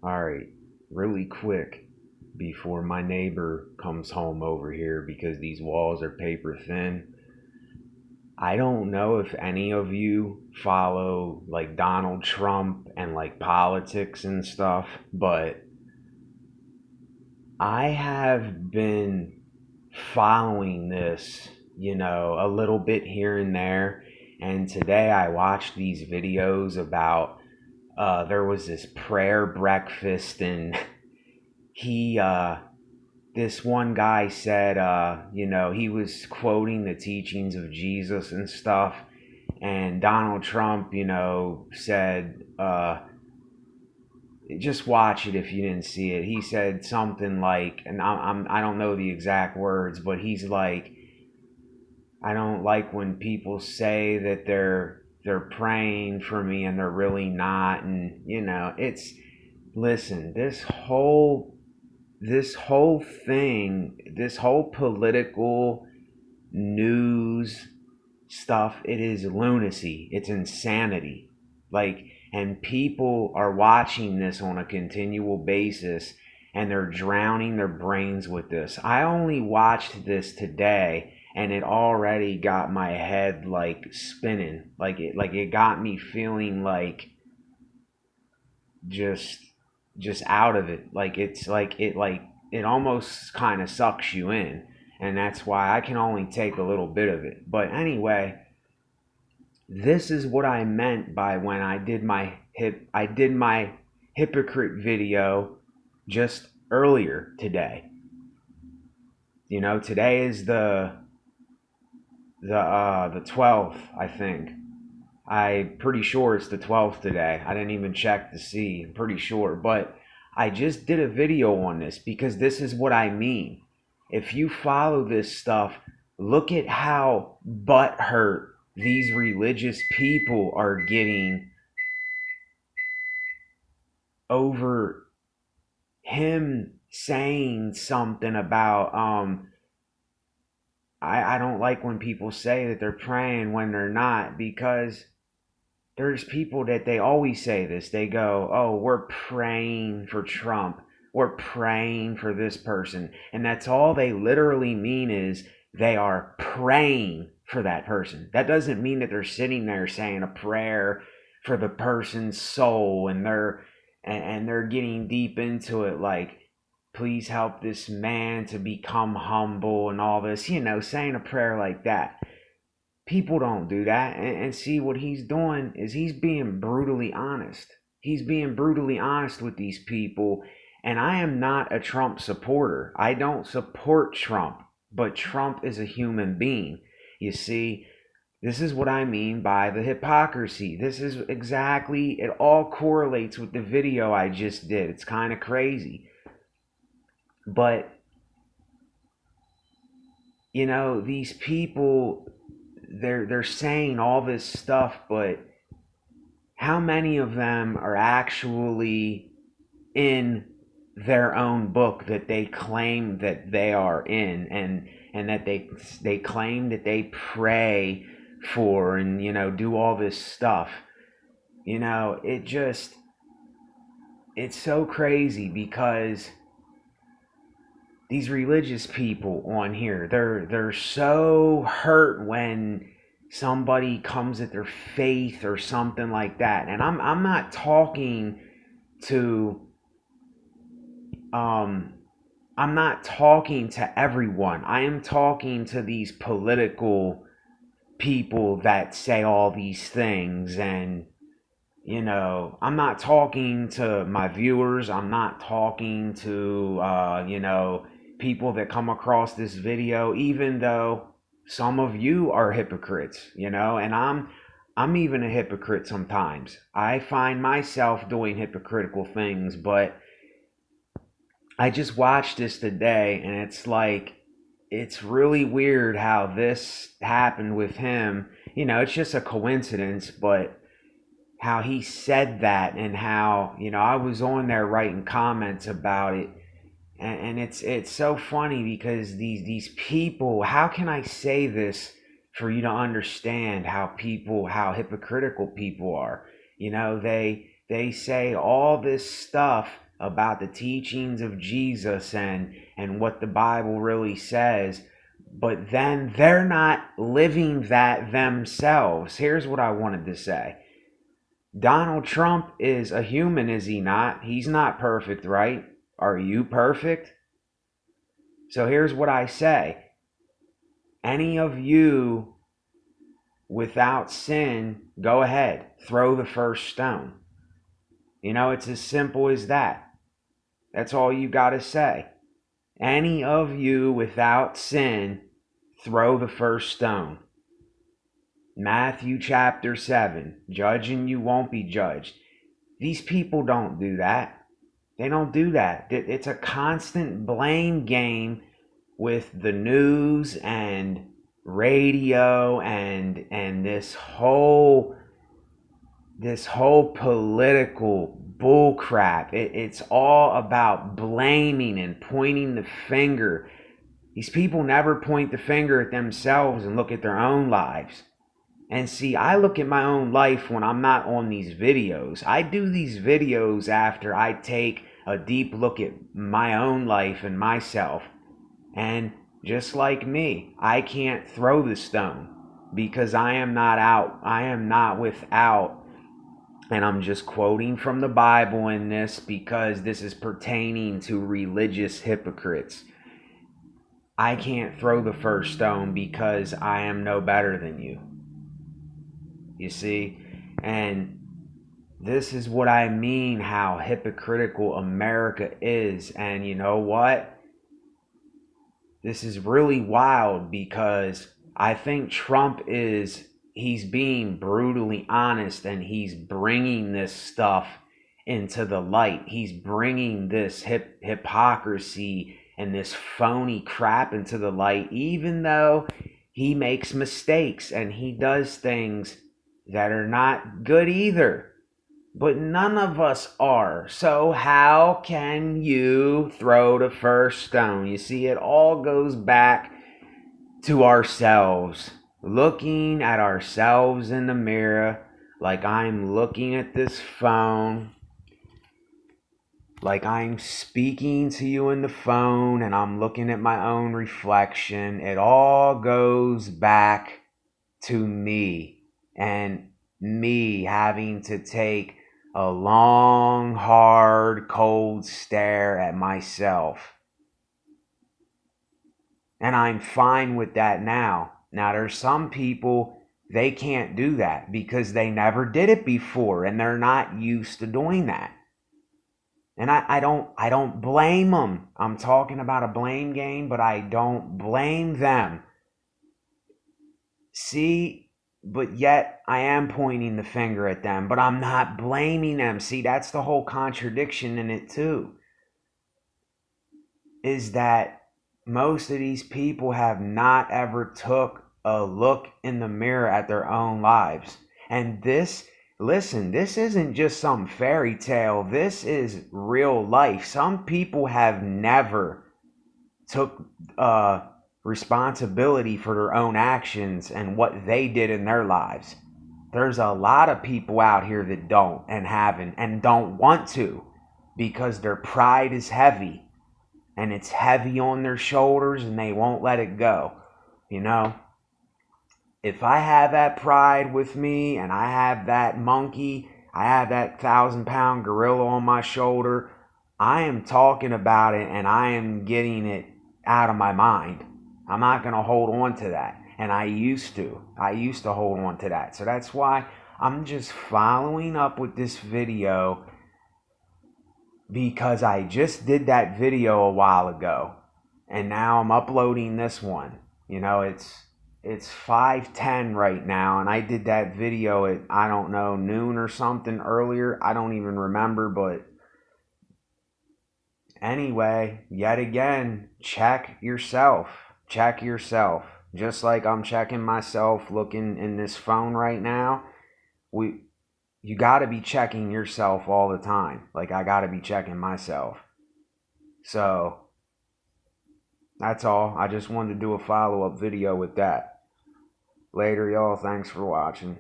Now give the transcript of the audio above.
All right, really quick before my neighbor comes home over here because these walls are paper thin. I don't know if any of you follow like Donald Trump and like politics and stuff, but I have been following this, a little bit here and there. And today I watched these videos about there was this prayer breakfast and he this one guy said he was quoting the teachings of Jesus and stuff, and Donald Trump said just watch it if you didn't see it. He said something like, and I don't know the exact words, but he's like, I don't like when people say that they're praying for me and they're really not. And it's, listen, this whole thing, this whole political news stuff, it is lunacy. It's insanity. Like, and people are watching this on a continual basis and they're drowning their brains with this. I only watched this today and it already got my head like spinning. Like it got me feeling like just just out of it. Like it almost kind of sucks you in, and that's why I can only take a little bit of it. But anyway, this is what I meant by when I did my hypocrite video just earlier today. Today is the 12th, I think. I'm pretty sure it's the 12th today. I didn't even check to see. I'm pretty sure. But I just did a video on this because this is what I mean. If you follow this stuff, look at how butthurt these religious people are getting over him saying something about I don't like when people say that they're praying when they're not, because there's people that they always say this. They go, "Oh, we're praying for Trump. We're praying for this person." And that's all they literally mean is they are praying for that person. That doesn't mean that they're sitting there saying a prayer for the person's soul and they're getting deep into it like, please help this man to become humble and all this, saying a prayer like that. People don't do that. And see, what he's doing is he's being brutally honest. He's being brutally honest with these people. And I am not a Trump supporter. I don't support Trump, but Trump is a human being. You see, this is what I mean by the hypocrisy. This is exactly, it all correlates with the video I just did. It's kind of crazy. But, these people, they're saying all this stuff, but how many of them are actually in their own book that they claim that they are in, and that they claim that they pray for, and do all this stuff. It's so crazy because these religious people on here, they're so hurt when somebody comes at their faith or something like that. And I'm not talking to um I'm not talking to everyone. I am talking to these political people that say all these things. And I'm not talking to my viewers. I'm not talking to people that come across this video, even though some of you are hypocrites, and I'm even a hypocrite sometimes. I find myself doing hypocritical things. But I just watched this today, and it's like, it's really weird how this happened with him. It's just a coincidence, but how he said that, and how I was on there writing comments about it. And it's so funny because these people, how can I say this for you to understand how hypocritical people are. They say all this stuff, about the teachings of Jesus and what the Bible really says, but then they're not living that themselves. Here's what I wanted to say. Donald Trump is a human, is he not? He's not perfect, right? Are you perfect? So here's what I say. Any of you without sin, go ahead, throw the first stone. You know, it's as simple as that. That's all you got to say. Any of you without sin, throw the first stone. Matthew chapter 7, judge and you won't be judged. These people don't do that. They don't do that. It's a constant blame game with the news and radio and this whole political bullcrap. It's all about blaming and pointing the finger. These people never point the finger at themselves and look at their own lives. And see, I look at my own life when I'm not on these videos. I do these videos after I take a deep look at my own life and myself. And just like me, I can't throw the stone because I am not without, and I'm just quoting from the Bible in this because this is pertaining to religious hypocrites. I can't throw the first stone because I am no better than you. You see? And this is what I mean, how hypocritical America is. And you know what? This is really wild because I think Trump he's being brutally honest, and he's bringing this stuff into the light. He's bringing this hypocrisy and this phony crap into the light, even though he makes mistakes and he does things that are not good either. But none of us are. So how can you throw the first stone? You see, it all goes back to ourselves. Looking at ourselves in the mirror, like I'm looking at this phone, like I'm speaking to you in the phone, and I'm looking at my own reflection. It all goes back to me. And me having to take a long, hard, cold stare at myself. And I'm fine with that now. Now, there's some people, they can't do that because they never did it before and they're not used to doing that. And I don't blame them. I'm talking about a blame game, but I don't blame them. See, but yet I am pointing the finger at them, but I'm not blaming them. See, that's the whole contradiction in it too. Is that most of these people have not ever took a look in the mirror at their own lives. And this isn't just some fairy tale. This is real life. Some people have never took responsibility for their own actions and what they did in their lives. There's a lot of people out here that don't and haven't and don't want to because their pride is heavy and it's heavy on their shoulders and they won't let it go. You know, if I have that pride with me and I have that monkey, I have that 1,000-pound gorilla on my shoulder, I am talking about it and I am getting it out of my mind. I'm not going to hold on to that. And I used to hold on to that. So that's why I'm just following up with this video, because I just did that video a while ago. And now I'm uploading this one. You know, it's 5:10 right now. And I did that video at, I don't know, noon or something earlier. I don't even remember, but anyway, yet again, check yourself. Check yourself. Just like I'm checking myself looking in this phone right now. You got to be checking yourself all the time. Like I got to be checking myself. So that's all. I just wanted to do a follow-up video with that. Later, y'all. Thanks for watching.